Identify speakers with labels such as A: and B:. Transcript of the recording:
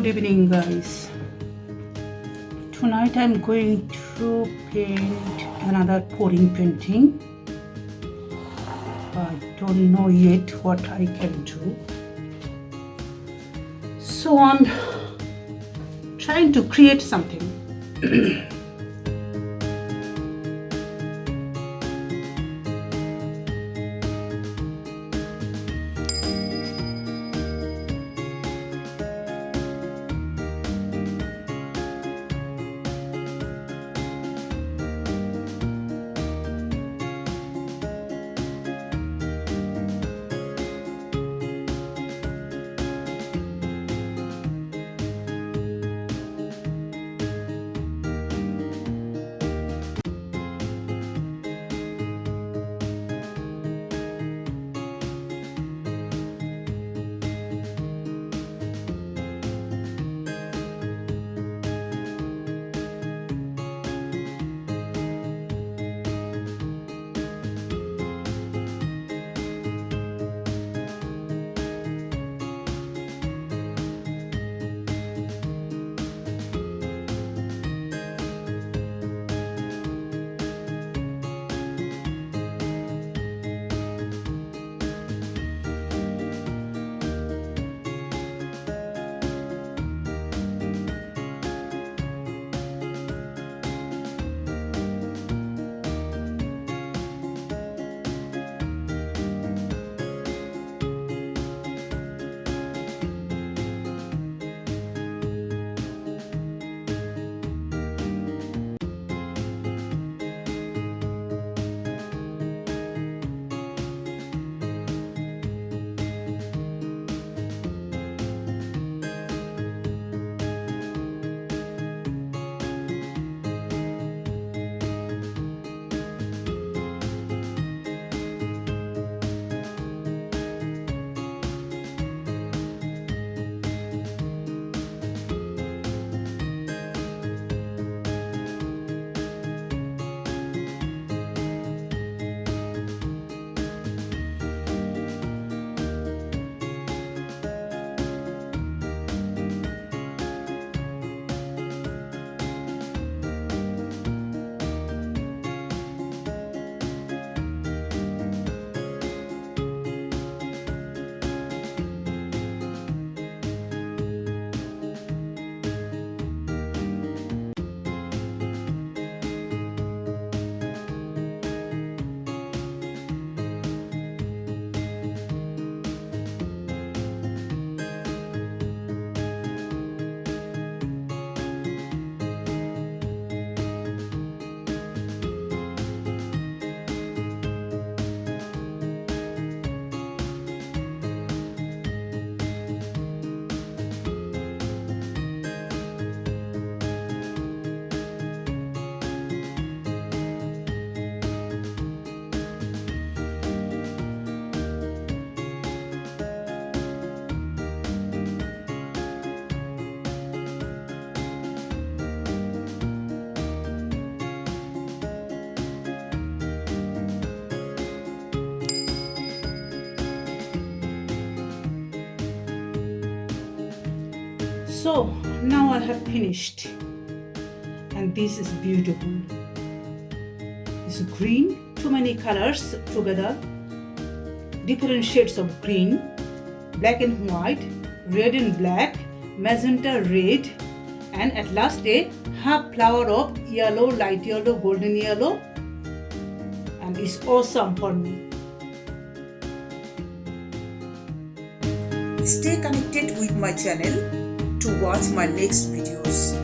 A: Good evening, guys. Tonight I'm going to paint another pouring painting. I don't know yet what I can do. So I'm trying to create something. So now I have finished, and this is beautiful. This green, too many colors together, different shades of green, black and white, red and black, magenta red, and at last a half flower of yellow, light yellow, golden yellow, and it's awesome for me.
B: Stay connected with my channel to watch my next videos.